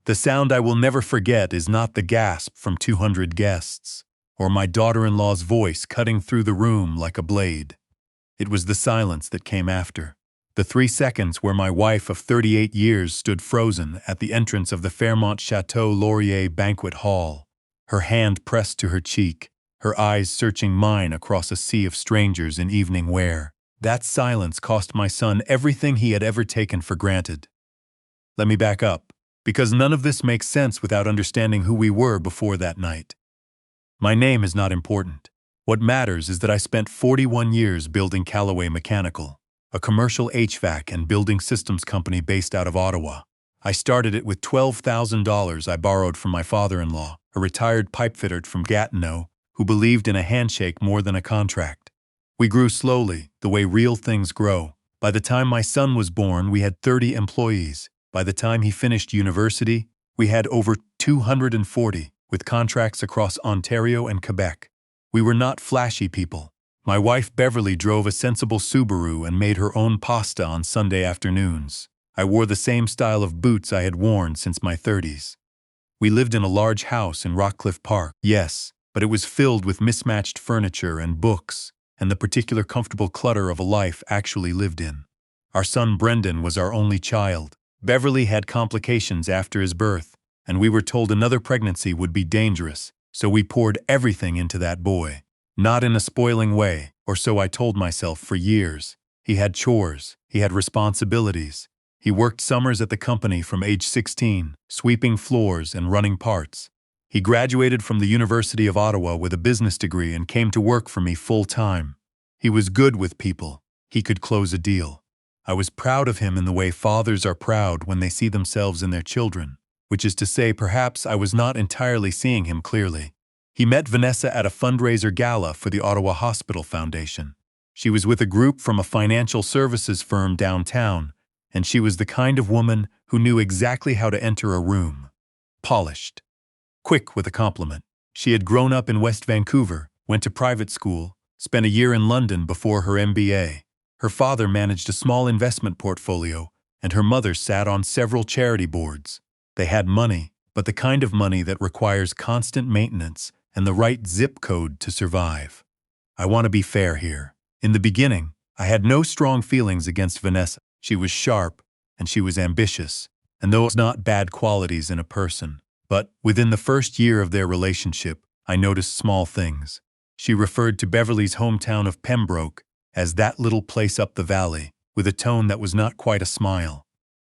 The sound I will never forget is not the gasp from 200 guests, or my daughter-in-law's voice cutting through the room like a blade. It was the silence that came after. The 3 seconds where my wife of 38 years stood frozen at the entrance of the Fairmont Château Laurier banquet hall, her hand pressed to her cheek, her eyes searching mine across a sea of strangers in evening wear. That silence cost my son everything he had ever taken for granted. Let me back up, because none of this makes sense without understanding who we were before that night. My name is not important. What matters is that I spent 41 years building Callaway Mechanical, a commercial HVAC and building systems company based out of Ottawa. I started it with $12,000 I borrowed from my father-in-law, a retired pipefitter from Gatineau, who believed in a handshake more than a contract. We grew slowly, the way real things grow. By the time my son was born, we had 30 employees. By the time he finished university, we had over 240, with contracts across Ontario and Quebec. We were not flashy people. My wife Beverly drove a sensible Subaru and made her own pasta on Sunday afternoons. I wore the same style of boots I had worn since my 30s. We lived in a large house in Rockcliffe Park, yes, but it was filled with mismatched furniture and books, and the particular comfortable clutter of a life actually lived in. Our son Brendan was our only child. Beverly had complications after his birth, and we were told another pregnancy would be dangerous, so we poured everything into that boy. Not in a spoiling way, or so I told myself for years. He had chores, he had responsibilities. He worked summers at the company from age 16, sweeping floors and running parts. He graduated from the University of Ottawa with a business degree and came to work for me full-time. He was good with people. He could close a deal. I was proud of him in the way fathers are proud when they see themselves in their children, which is to say perhaps I was not entirely seeing him clearly. He met Vanessa at a fundraiser gala for the Ottawa Hospital Foundation. She was with a group from a financial services firm downtown, and she was the kind of woman who knew exactly how to enter a room. Polished. Quick with a compliment. She had grown up in West Vancouver, went to private school, spent a year in London before her MBA. Her father managed a small investment portfolio, and her mother sat on several charity boards. They had money, but the kind of money that requires constant maintenance and the right zip code to survive. I want to be fair here. In the beginning, I had no strong feelings against Vanessa. She was sharp, and she was ambitious, and those not bad qualities in a person. But within the first year of their relationship, I noticed small things. She referred to Beverly's hometown of Pembroke as that little place up the valley, with a tone that was not quite a smile.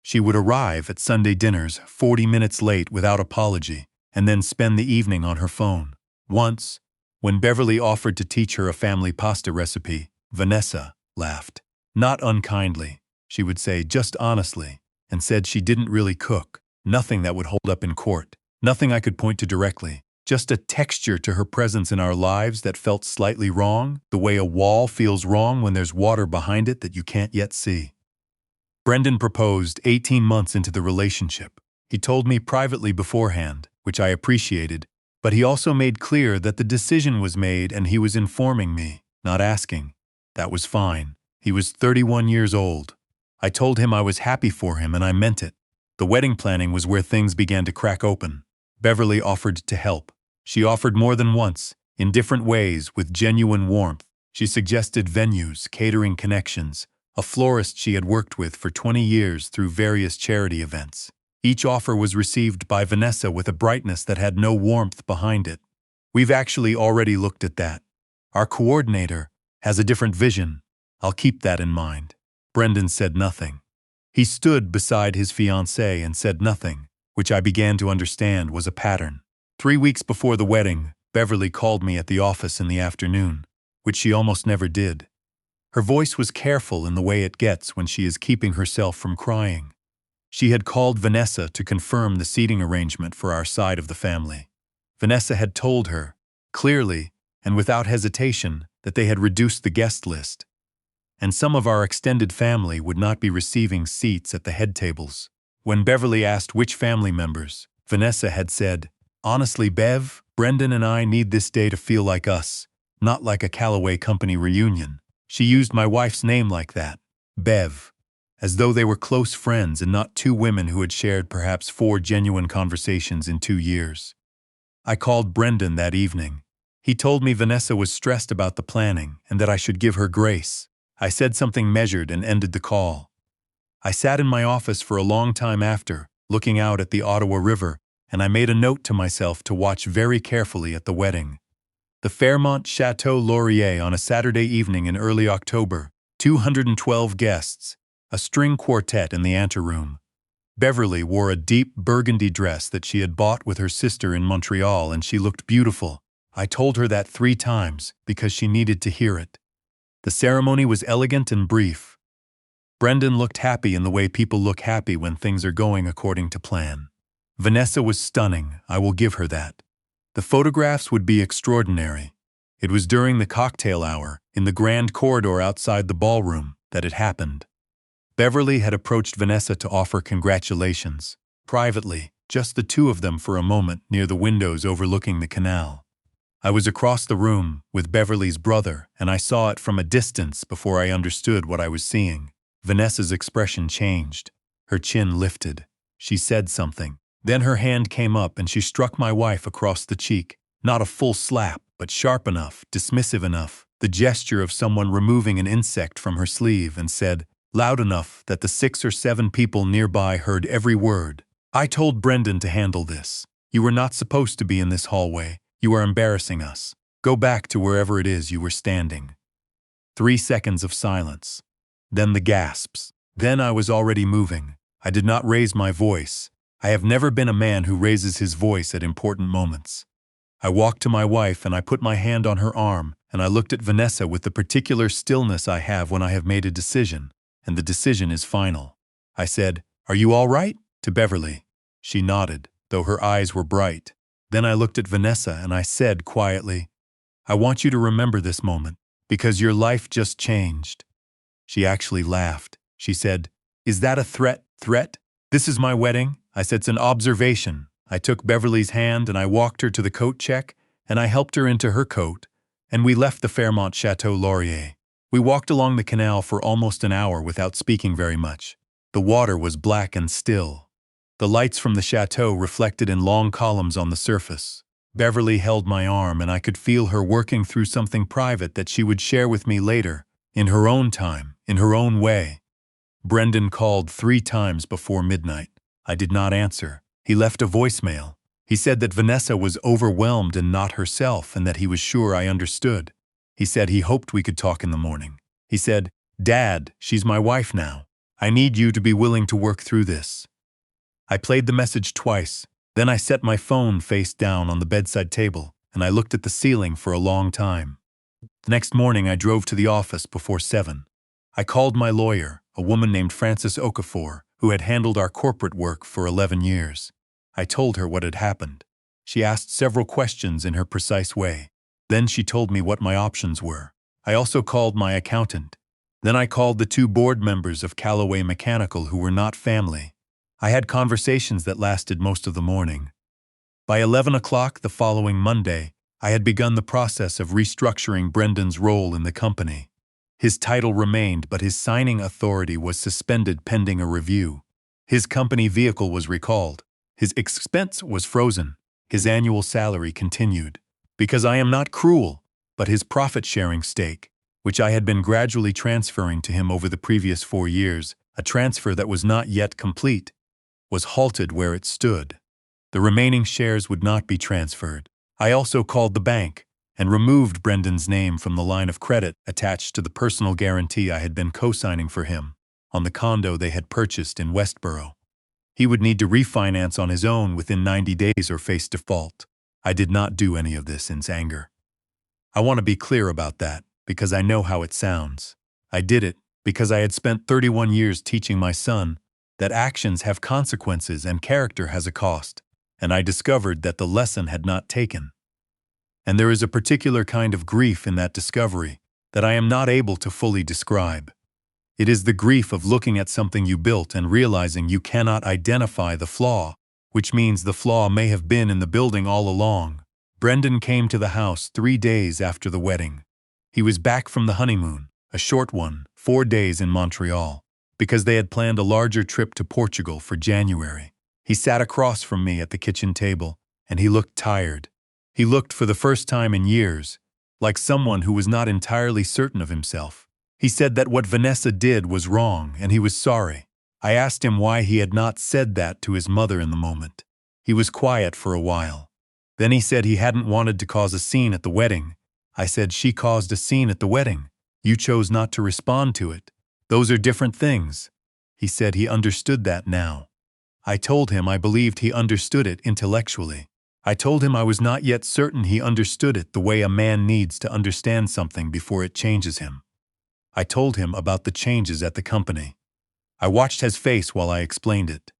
She would arrive at Sunday dinners 40 minutes late without apology, and then spend the evening on her phone. Once, when Beverly offered to teach her a family pasta recipe, Vanessa laughed. Not unkindly, she would say just honestly, and said she didn't really cook. Nothing that would hold up in court. Nothing I could point to directly. Just a texture to her presence in our lives that felt slightly wrong, the way a wall feels wrong when there's water behind it that you can't yet see. Brendan proposed 18 months into the relationship. He told me privately beforehand, which I appreciated, but he also made clear that the decision was made and he was informing me, not asking. That was fine. He was 31 years old. I told him I was happy for him and I meant it. The wedding planning was where things began to crack open. Beverly offered to help. She offered more than once, in different ways, with genuine warmth. She suggested venues, catering connections, a florist she had worked with for 20 years through various charity events. Each offer was received by Vanessa with a brightness that had no warmth behind it. We've actually already looked at that. Our coordinator has a different vision. I'll keep that in mind. Brendan said nothing. He stood beside his fiancée and said nothing, which I began to understand was a pattern. 3 weeks before the wedding, Beverly called me at the office in the afternoon, which she almost never did. Her voice was careful in the way it gets when she is keeping herself from crying. She had called Vanessa to confirm the seating arrangement for our side of the family. Vanessa had told her, clearly and without hesitation, that they had reduced the guest list, and some of our extended family would not be receiving seats at the head tables. When Beverly asked which family members, Vanessa had said, "Honestly, Bev, Brendan and I need this day to feel like us, not like a Callaway Company reunion." She used my wife's name like that, Bev, as though they were close friends and not two women who had shared perhaps 4 genuine conversations in 2 years. I called Brendan that evening. He told me Vanessa was stressed about the planning and that I should give her grace. I said something measured and ended the call. I sat in my office for a long time after, looking out at the Ottawa River, and I made a note to myself to watch very carefully at the wedding. The Fairmont Château Laurier on a Saturday evening in early October, 212 guests, a string quartet in the anteroom. Beverly wore a deep burgundy dress that she had bought with her sister in Montreal, and she looked beautiful. I told her that 3 times because she needed to hear it. The ceremony was elegant and brief. Brendan looked happy in the way people look happy when things are going according to plan. Vanessa was stunning, I will give her that. The photographs would be extraordinary. It was during the cocktail hour, in the grand corridor outside the ballroom, that it happened. Beverly had approached Vanessa to offer congratulations. Privately, just the two of them for a moment near the windows overlooking the canal. I was across the room with Beverly's brother, and I saw it from a distance before I understood what I was seeing. Vanessa's expression changed. Her chin lifted. She said something. Then her hand came up and she struck my wife across the cheek. Not a full slap, but sharp enough, dismissive enough, the gesture of someone removing an insect from her sleeve, and said, loud enough that the 6 or 7 people nearby heard every word. I told Brendan to handle this. You were not supposed to be in this hallway. You are embarrassing us. Go back to wherever it is you were standing. 3 seconds of silence. Then the gasps. Then I was already moving. I did not raise my voice. I have never been a man who raises his voice at important moments. I walked to my wife and I put my hand on her arm, and I looked at Vanessa with the particular stillness I have when I have made a decision, and the decision is final. I said, "Are you all right?" to Beverly. She nodded, though her eyes were bright. Then I looked at Vanessa and I said quietly, "I want you to remember this moment, because your life just changed." She actually laughed. She said, "Is that a threat? Threat? This is my wedding?" I said, "It's an observation." I took Beverly's hand and I walked her to the coat check, and I helped her into her coat, and we left the Fairmont Château Laurier. We walked along the canal for almost an hour without speaking very much. The water was black and still. The lights from the chateau reflected in long columns on the surface. Beverly held my arm and I could feel her working through something private that she would share with me later, in her own time, in her own way. Brendan called 3 times before midnight. I did not answer. He left a voicemail. He said that Vanessa was overwhelmed and not herself, and that he was sure I understood. He said he hoped we could talk in the morning. He said, "Dad, she's my wife now. I need you to be willing to work through this." I played the message twice. Then I set my phone face down on the bedside table, and I looked at the ceiling for a long time. The next morning I drove to the office before 7. I called my lawyer, a woman named Frances Okafor, who had handled our corporate work for 11 years. I told her what had happened. She asked several questions in her precise way. Then she told me what my options were. I also called my accountant. Then I called the 2 board members of Callaway Mechanical who were not family. I had conversations that lasted most of the morning. By 11 o'clock the following Monday, I had begun the process of restructuring Brendan's role in the company. His title remained, but his signing authority was suspended pending a review. His company vehicle was recalled. His expense was frozen. His annual salary continued. Because I am not cruel, but his profit-sharing stake, which I had been gradually transferring to him over the previous 4 years, a transfer that was not yet complete, was halted where it stood. The remaining shares would not be transferred. I also called the bank and removed Brendan's name from the line of credit attached to the personal guarantee I had been co-signing for him on the condo they had purchased in Westboro. He would need to refinance on his own within 90 days or face default. I did not do any of this in anger. I want to be clear about that, because I know how it sounds. I did it because I had spent 31 years teaching my son that actions have consequences and character has a cost, and I discovered that the lesson had not taken. And there is a particular kind of grief in that discovery that I am not able to fully describe. It is the grief of looking at something you built and realizing you cannot identify the flaw, which means the flaw may have been in the building all along. Brendan came to the house 3 days after the wedding. He was back from the honeymoon, a short one, 4 days in Montreal. because they had planned a larger trip to Portugal for January. He sat across from me at the kitchen table, and he looked tired. He looked, for the first time in years, like someone who was not entirely certain of himself. He said that what Vanessa did was wrong, and he was sorry. I asked him why he had not said that to his mother in the moment. He was quiet for a while. Then he said he hadn't wanted to cause a scene at the wedding. I said, "She caused a scene at the wedding. You chose not to respond to it. Those are different things." He said he understood that now. I told him I believed he understood it intellectually. I told him I was not yet certain he understood it the way a man needs to understand something before it changes him. I told him about the changes at the company. I watched his face while I explained it.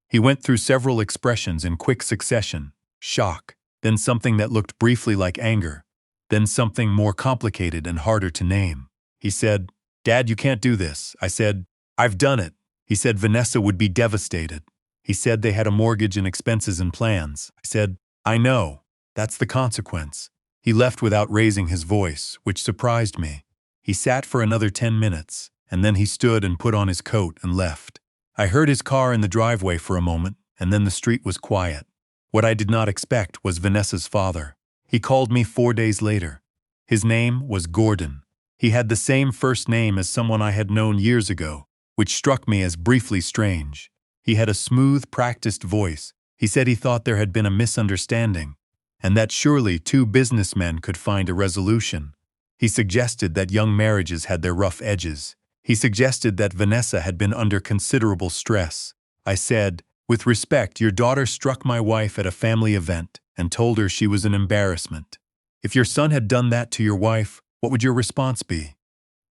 He went through several expressions in quick succession: shock, then something that looked briefly like anger, then something more complicated and harder to name. He said, "Dad, you can't do this." I said, "I've done it." He said Vanessa would be devastated. He said they had a mortgage and expenses and plans. I said, "I know. That's the consequence." He left without raising his voice, which surprised me. He sat for another 10 minutes, and then he stood and put on his coat and left. I heard his car in the driveway for a moment, and then the street was quiet. What I did not expect was Vanessa's father. He called me 4 days later. His name was Gordon. He had the same first name as someone I had known years ago, which struck me as briefly strange. He had a smooth, practiced voice. He said he thought there had been a misunderstanding, and that surely two businessmen could find a resolution. He suggested that young marriages had their rough edges. He suggested that Vanessa had been under considerable stress. I said, "With respect, your daughter struck my wife at a family event and told her she was an embarrassment. If your son had done that to your wife, what would your response be?"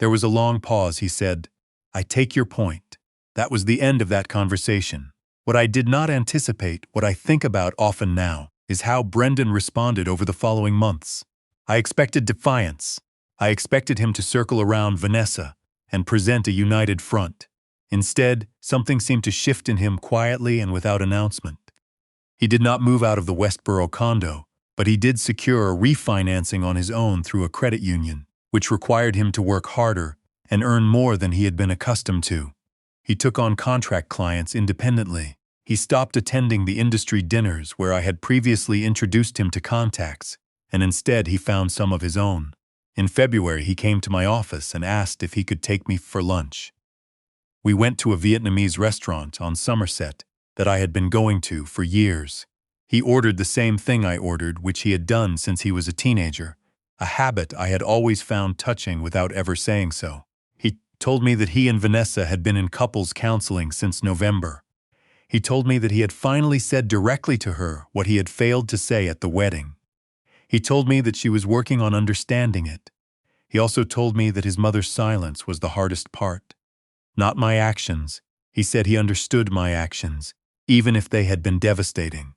There was a long pause. He said, "I take your point." That was the end of that conversation. What I did not anticipate, what I think about often now, is how Brendan responded over the following months. I expected defiance. I expected him to circle around Vanessa and present a united front. Instead, something seemed to shift in him quietly and without announcement. He did not move out of the Westboro condo, but he did secure a refinancing on his own through a credit union, which required him to work harder and earn more than he had been accustomed to. He took on contract clients independently. He stopped attending the industry dinners where I had previously introduced him to contacts, and instead he found some of his own. In February, he came to my office and asked if he could take me for lunch. We went to a Vietnamese restaurant on Somerset that I had been going to for years. He ordered the same thing I ordered, which he had done since he was a teenager, a habit I had always found touching without ever saying so. He told me that he and Vanessa had been in couples counseling since November. He told me that he had finally said directly to her what he had failed to say at the wedding. He told me that she was working on understanding it. He also told me that his mother's silence was the hardest part. Not my actions. He said he understood my actions, even if they had been devastating.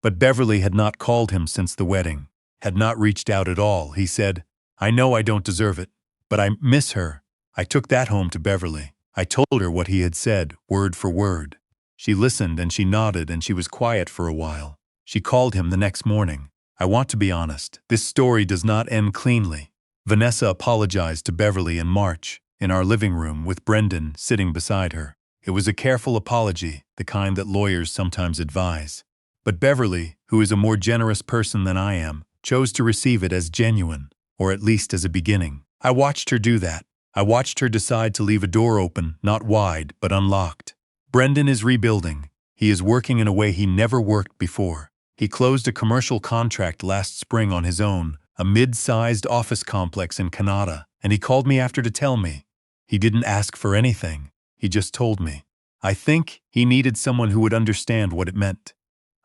But Beverly had not called him since the wedding, had not reached out at all. He said, "I know I don't deserve it, but I miss her." I took that home to Beverly. I told her what he had said, word for word. She listened and she nodded and she was quiet for a while. She called him the next morning. "I want to be honest. This story does not end cleanly." Vanessa apologized to Beverly in March, in our living room with Brendan sitting beside her. It was a careful apology, the kind that lawyers sometimes advise. But Beverly, who is a more generous person than I am, chose to receive it as genuine, or at least as a beginning. I watched her do that. I watched her decide to leave a door open, not wide, but unlocked. Brendan is rebuilding. He is working in a way he never worked before. He closed a commercial contract last spring on his own, a mid-sized office complex in Canada, and he called me after to tell me. He didn't ask for anything. He just told me. I think he needed someone who would understand what it meant.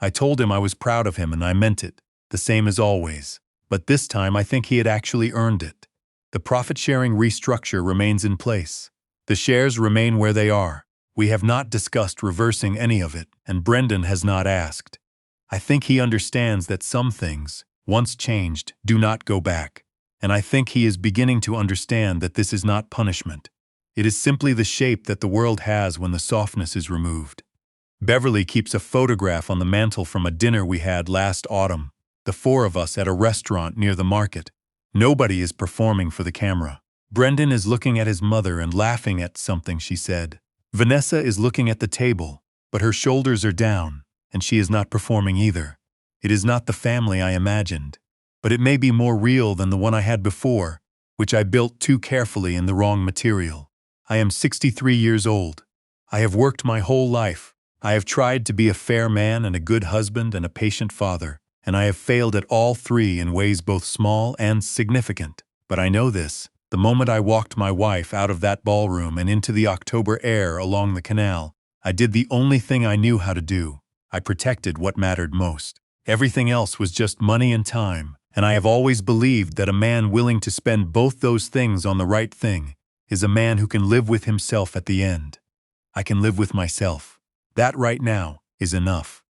I told him I was proud of him and I meant it, the same as always. But this time I think he had actually earned it. The profit-sharing restructure remains in place. The shares remain where they are. We have not discussed reversing any of it, and Brendan has not asked. I think he understands that some things, once changed, do not go back. And I think he is beginning to understand that this is not punishment. It is simply the shape that the world has when the softness is removed. Beverly keeps a photograph on the mantel from a dinner we had last autumn, the four of us at a restaurant near the market. Nobody is performing for the camera. Brendan is looking at his mother and laughing at something she said. Vanessa is looking at the table, but her shoulders are down, and she is not performing either. It is not the family I imagined, but it may be more real than the one I had before, which I built too carefully in the wrong material. I am 63 years old. I have worked my whole life. I have tried to be a fair man and a good husband and a patient father, and I have failed at all three in ways both small and significant. But I know this. The moment I walked my wife out of that ballroom and into the October air along the canal, I did the only thing I knew how to do. I protected what mattered most. Everything else was just money and time, and I have always believed that a man willing to spend both those things on the right thing is a man who can live with himself at the end. I can live with myself. That right now is enough.